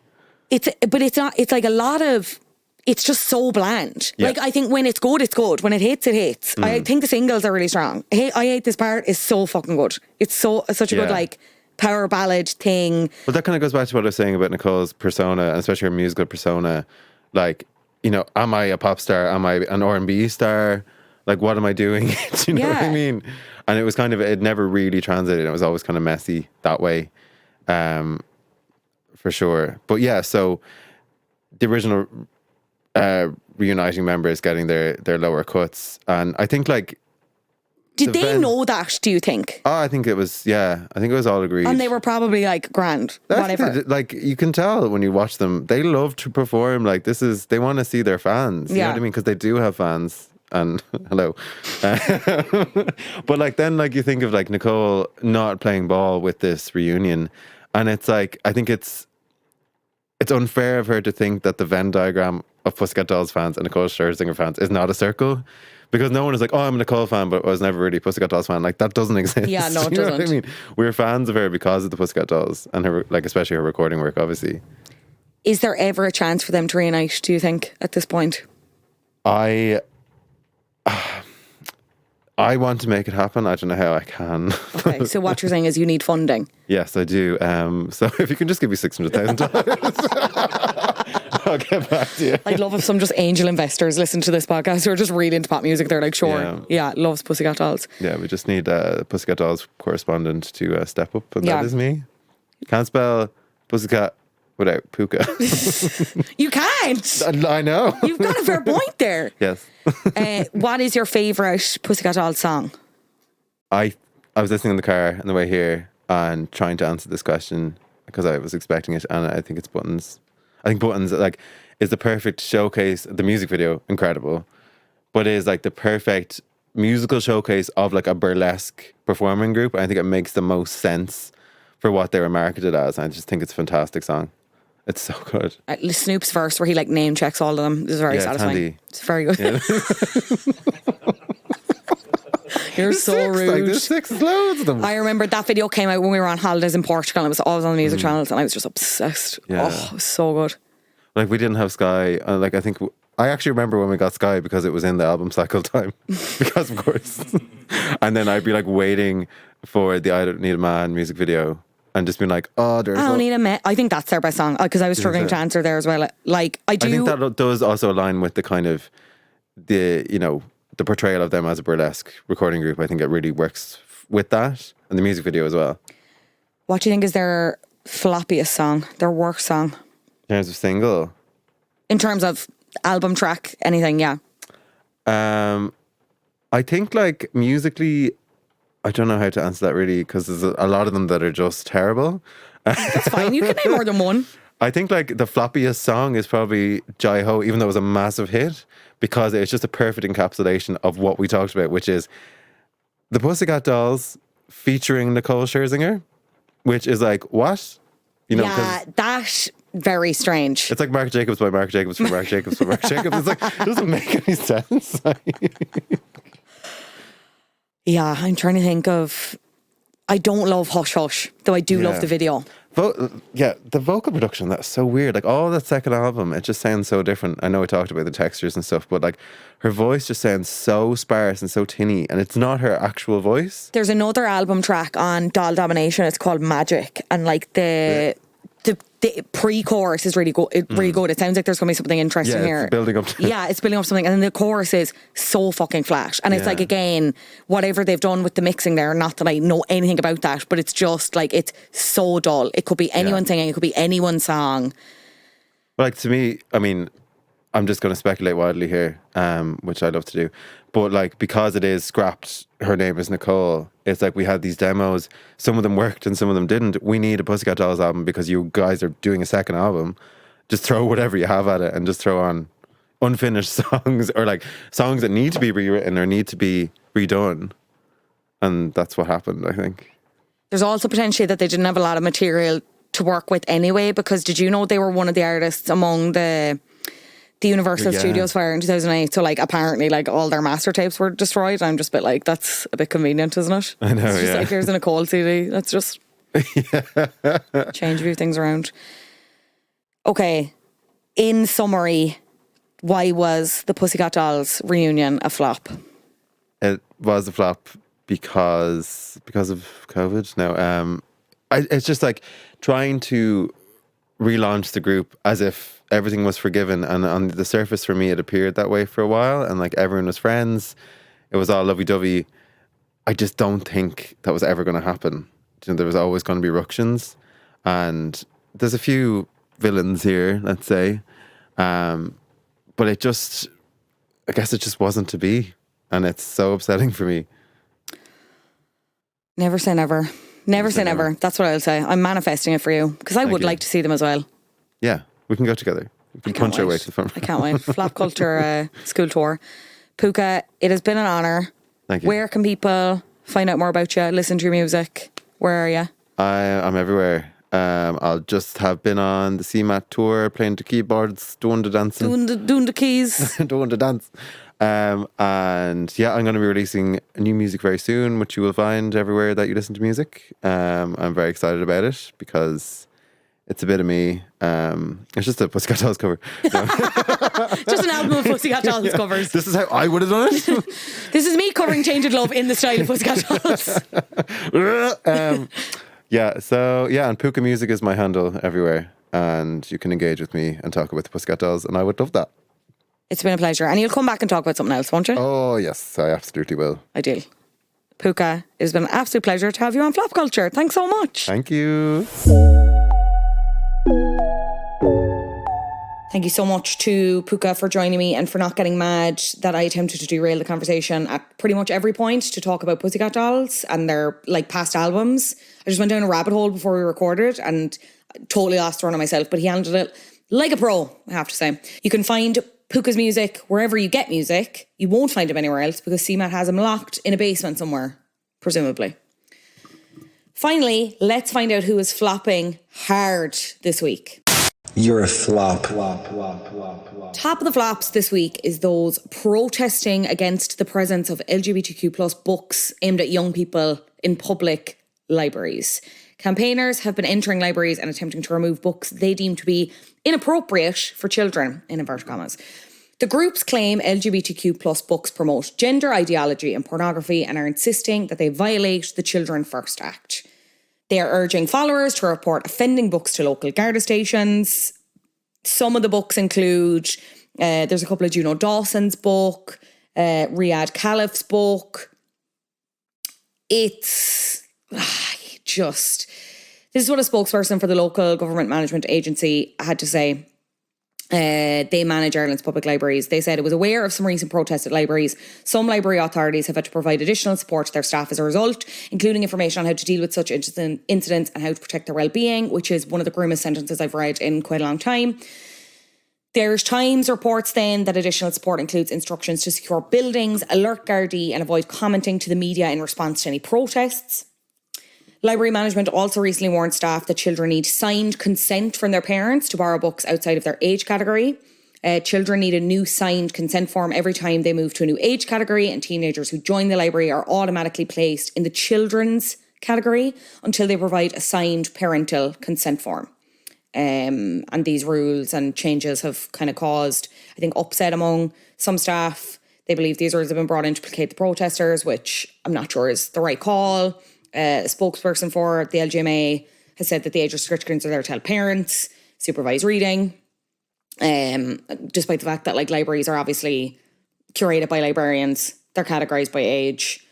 But it's not. It's like a lot of. It's just so bland. Yeah. Like, I think when it's good, it's good. When it hits, it hits. I think the singles are really strong. I Hate This Part is so fucking good. It's such a good, like, power ballad thing. But that kind of goes back to what I was saying about Nicole's persona, and especially her musical persona. Like, am I a pop star? Am I an R&B star? Like, what am I doing? Do you know what I mean? And it was it never really translated. It was always kind of messy that way, for sure. But yeah, so the original reuniting members getting their lower cuts, and I think like did they know that, do you think? I think it was all agreed, and they were probably like grand. Whatever. Like, you can tell when you watch them, they love to perform. Like, they want to see their fans, you know what I mean, because they do have fans. And hello. But like, then like, you think of like Nicole not playing ball with this reunion, and it's like, I think it's unfair of her to think that the Venn diagram of Pussycat Dolls fans and Nicole Scherzinger fans is not a circle, because no one is like, oh, I'm a Nicole fan, but I was never really a Pussycat Dolls fan. Like, that doesn't exist. Yeah, no, it you know doesn't. what I mean? We're fans of her because of the Pussycat Dolls and her, like, especially her recording work, obviously. Is there ever a chance for them to reunite, do you think, at this point? I want to make it happen. I don't know how I can. Okay, so what you're saying is you need funding. Yes, I do. So if you can just give me $600,000, I'll get back to you. I'd love if some just angel investors listen to this podcast who are just really into pop music. They're like, sure, loves Pussycat Dolls. Yeah, we just need a Pussycat Dolls correspondent to step up, and that is me. Can't spell Pussycat without Púca. You can't. I know. You've got a fair point there. Yes. What is your favourite Pussycat Dolls song? I was listening in the car on the way here and trying to answer this question because I was expecting it, and I think it's Buttons. I think Buttons like is the perfect showcase. The music video, incredible, but is like the perfect musical showcase of like a burlesque performing group. I think it makes the most sense for what they were marketed as. I just think it's a fantastic song. It's so good. Snoop's verse where he like name checks all of them is very satisfying. It's very good. Yeah. You're so rude. Like, there's 6 loads of them. I remember that video came out when we were on holidays in Portugal. It was always on the music channels, and I was just obsessed. Yeah. Oh, it was so good. Like, we didn't have Sky. Like, I think I actually remember when we got Sky because it was in the album cycle time. Because of course. And then I'd be like waiting for the I Don't Need a Man music video. And just being like, oh, there's I Don't Need a Man. I think that's their best song because I was struggling to answer there as well. Like, I think that does also align with the kind of the portrayal of them as a burlesque recording group. I think it really works with that, and the music video as well. What do you think is their floppiest song, their worst song? In terms of single? In terms of album track, anything, yeah. I think like musically, I don't know how to answer that really, because there's a lot of them that are just terrible. It's fine, you can name more than one. I think like the floppiest song is probably Jai Ho, even though it was a massive hit, because it's just a perfect encapsulation of what we talked about, which is the Pussycat Dolls featuring Nicole Scherzinger, which is like, what? Yeah, that very strange. It's like Marc Jacobs by Marc Jacobs for Marc Jacobs for Marc Jacobs. It's like, it doesn't make any sense. Yeah, I'm trying to think of... I don't love Hush Hush, though I do love the video. The vocal production, that's so weird. Like, all that second album, it just sounds so different. I know we talked about the textures and stuff, but like, her voice just sounds so sparse and so tinny, and it's not her actual voice. There's another album track on Doll Domination, it's called Magic, and like the the pre-chorus is really good. Really good. It sounds like there's going to be something interesting here. It's building up to it. Yeah, it's building up to something. And then the chorus is so fucking flat. And it's like, again, whatever they've done with the mixing there, not that I know anything about that, but it's just like, it's so dull. It could be anyone singing, it could be anyone's song. Like, to me, I mean, I'm just going to speculate wildly here, which I love to do. But like, because it is scrapped, her name is Nicole, it's like we had these demos. Some of them worked and some of them didn't. We need a Pussycat Dolls album because you guys are doing a second album. Just throw whatever you have at it and just throw on unfinished songs, or like songs that need to be rewritten or need to be redone. And that's what happened, I think. There's also potentially that they didn't have a lot of material to work with anyway, because did you know they were one of the artists among the Universal Studios fire in 2008? So like, apparently like all their master tapes were destroyed. I'm just a bit like, that's a bit convenient, isn't it? I know, it's just like, here's a Nicole CD. Let's just change a few things around. Okay, in summary, why was the Pussycat Dolls reunion a flop? It was a flop because of COVID. No, it's just like trying to relaunch the group as if everything was forgiven, and on the surface for me it appeared that way for a while, and like everyone was friends, it was all lovey-dovey. I just don't think that was ever going to happen. You know, there was always going to be ructions, and there's a few villains here, let's say, but it just, I guess it just wasn't to be, and it's so upsetting for me. Never say never. Never say never. That's what I'll say. I'm manifesting it for you, because I would like to see them as well. Yeah, we can go together. We can punch our way to the front. I can't wait. Flap Culture school tour. Púca, it has been an honour. Thank you. Where can people find out more about you, listen to your music? Where are you? I'm everywhere. I'll just have been on the CMAT tour, playing the keyboards, doing the dancing. Doing the keys. Doing the dance. And yeah, I'm going to be releasing new music very soon, which you will find everywhere that you listen to music. I'm very excited about it because it's a bit of me. It's just a Pussycat Dolls cover. Just an album of Pussycat Dolls covers. This is how I would have done it. This is me covering Tainted Love in the style of Pussycat Dolls. And Púca Music is my handle everywhere, and you can engage with me and talk about the Pussycat Dolls, and I would love that. It's been a pleasure. And you'll come back and talk about something else, won't you? Oh, yes, I absolutely will. Ideal. Púca, it has been an absolute pleasure to have you on Flop Culture. Thanks so much. Thank you. Thank you so much to Púca for joining me and for not getting mad that I attempted to derail the conversation at pretty much every point to talk about Pussycat Dolls and their like past albums. I just went down a rabbit hole before we recorded and totally lost throne on myself, but he handled it like a pro, I have to say. You can find Púca's music wherever you get music. You won't find him anywhere else because CMAT has him locked in a basement somewhere, presumably. Finally, let's find out who is flopping hard this week. You're a flop. Top of the flops this week is those protesting against the presence of LGBTQ plus books aimed at young people in public libraries. Campaigners have been entering libraries and attempting to remove books they deem to be inappropriate for children, in inverted commas. The groups claim LGBTQ plus books promote gender ideology and pornography and are insisting that they violate the Children First Act. They are urging followers to report offending books to local Garda stations. Some of the books include, there's a couple of Juno Dawson's book, Riyadh Caliph's book. It's just... This is what a spokesperson for the local government management agency had to say. They manage Ireland's public libraries. They said it was aware of some recent protests at libraries. Some library authorities have had to provide additional support to their staff as a result, including information on how to deal with such incidents and how to protect their well-being, which is one of the grimmest sentences I've read in quite a long time. The Irish Times reports then that additional support includes instructions to secure buildings, alert Gardaí and avoid commenting to the media in response to any protests. Library management also recently warned staff that children need signed consent from their parents to borrow books outside of their age category. Children need a new signed consent form every time they move to a new age category, and teenagers who join the library are automatically placed in the children's category until they provide a signed parental consent form. And these rules and changes have kind of caused, I think, upset among some staff. They believe these rules have been brought in to placate the protesters, which I'm not sure is the right call. A spokesperson for the LGMA has said that the age restrictions are there to help parents supervise reading, despite the fact that like libraries are obviously curated by librarians. They're categorized by age.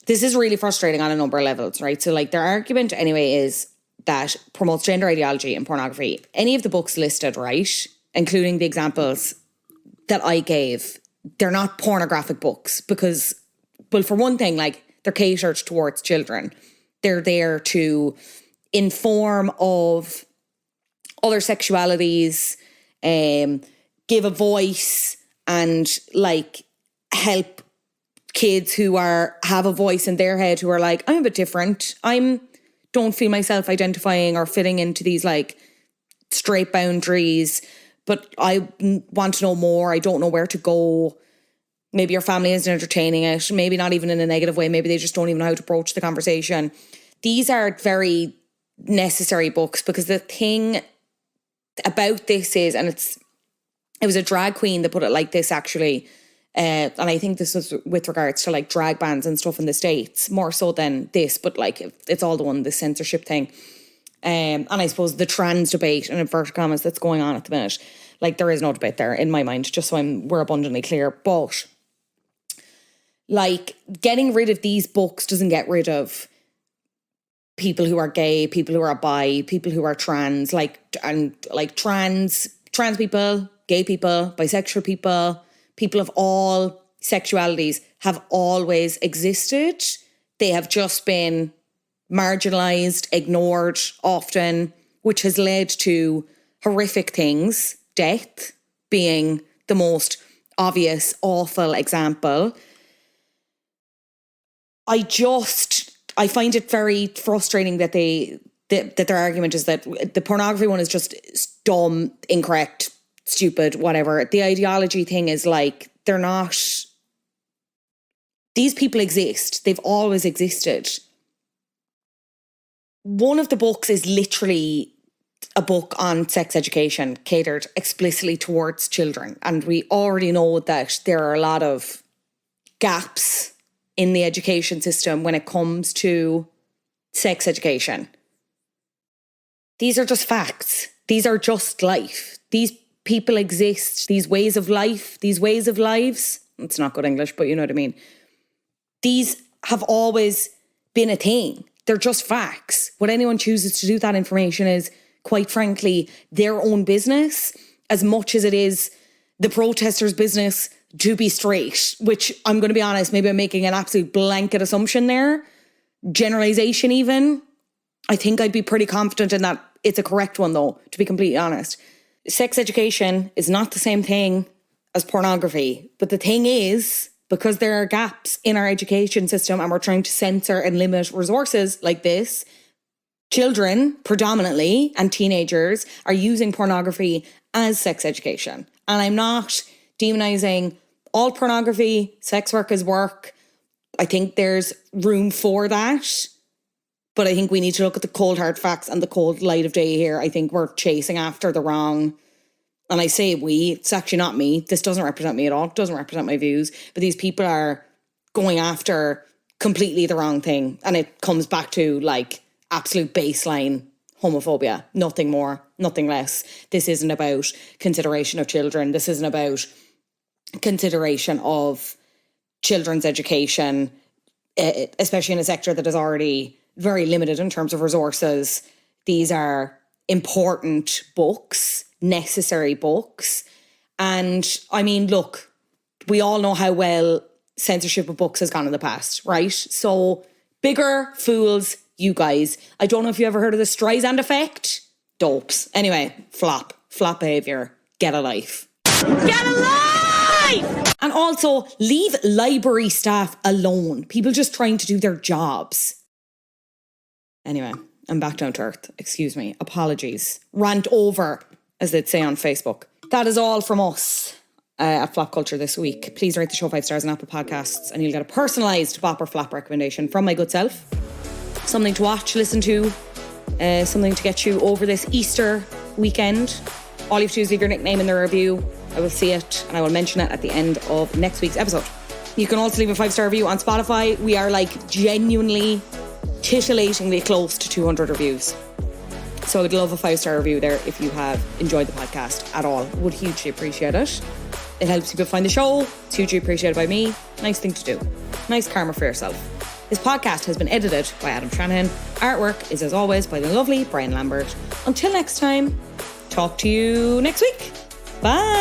This is really frustrating on a number of levels, right? So like their argument anyway is that promotes gender ideology and pornography. Any of the books listed, right, including the examples that I gave, they're not pornographic books because, well, for one thing, like they're catered towards children. They're there to inform of other sexualities, give a voice and like help kids who have a voice in their head who are like, I'm a bit different. Don't feel myself identifying or fitting into these like straight boundaries, but I want to know more. I don't know where to go. Maybe your family isn't entertaining it. Maybe not even in a negative way. Maybe they just don't even know how to approach the conversation. These are very necessary books because the thing about this is, and it was a drag queen that put it like this actually, and I think this was with regards to like drag bans and stuff in the States, more so than this, but like it's all the one, the censorship thing. And I suppose the trans debate, in inverted commas, that's going on at the minute. Like there is no debate there in my mind, just so we're abundantly clear. But like getting rid of these books doesn't get rid of people who are gay, people who are bi, people who are trans, trans people, gay people, bisexual people, people of all sexualities have always existed. They have just been marginalised, ignored often, which has led to horrific things, death being the most obvious, awful example. I find it very frustrating that that their argument is that the pornography one is just dumb, incorrect, stupid, whatever. The ideology thing is like, they're not... These people exist. They've always existed. One of the books is literally a book on sex education catered explicitly towards children. And we already know that there are a lot of gaps in the education system when it comes to sex education. These are just facts. These are just life. These people exist. These ways of life, these ways of lives. It's not good English, but you know what I mean. These have always been a thing. They're just facts. What anyone chooses to do with that information is, quite frankly, their own business, as much as it is the protesters' business to be straight, which I'm going to be honest, maybe I'm making an absolute blanket assumption there. Generalization even. I think I'd be pretty confident in that it's a correct one though, to be completely honest. Sex education is not the same thing as pornography. But the thing is, because there are gaps in our education system and we're trying to censor and limit resources like this, children predominantly and teenagers are using pornography as sex education. And I'm not demonising all pornography. Sex work is work. I think there's room for that. But I think we need to look at the cold hard facts and the cold light of day here. I think we're chasing after the wrong... And I say we, it's actually not me. This doesn't represent me at all. It doesn't represent my views. But these people are going after completely the wrong thing. And it comes back to like absolute baseline homophobia. Nothing more, nothing less. This isn't about consideration of children. This isn't about consideration of children's education, especially in a sector that is already very limited in terms of resources. These are important books, necessary books. And I mean, look, we all know how well censorship of books has gone in the past, right? So bigger fools, you guys. I don't know if you ever heard of the Streisand effect. Dopes. Anyway, flop behaviour. Get a life. Get a life! And also, leave library staff alone. People just trying to do their jobs. Anyway, I'm back down to earth. Excuse me. Apologies. Rant over, as they'd say on Facebook. That is all from us at Flop Culture this week. Please rate the show 5 stars on Apple Podcasts and you'll get a personalised bop or flop recommendation from my good self. Something to watch, listen to, something to get you over this Easter weekend. All you have to do is leave your nickname in the review. I will see it and I will mention it at the end of next week's episode. You can also leave a 5-star review on Spotify. We are like genuinely titillatingly close to 200 reviews. So I'd love a 5-star review there if you have enjoyed the podcast at all. Would hugely appreciate it. It helps people find the show. It's hugely appreciated by me. Nice thing to do. Nice karma for yourself. This podcast has been edited by Adam Shanahan. Artwork is, as always, by the lovely Brian Lambert. Until next time, talk to you next week. Bye.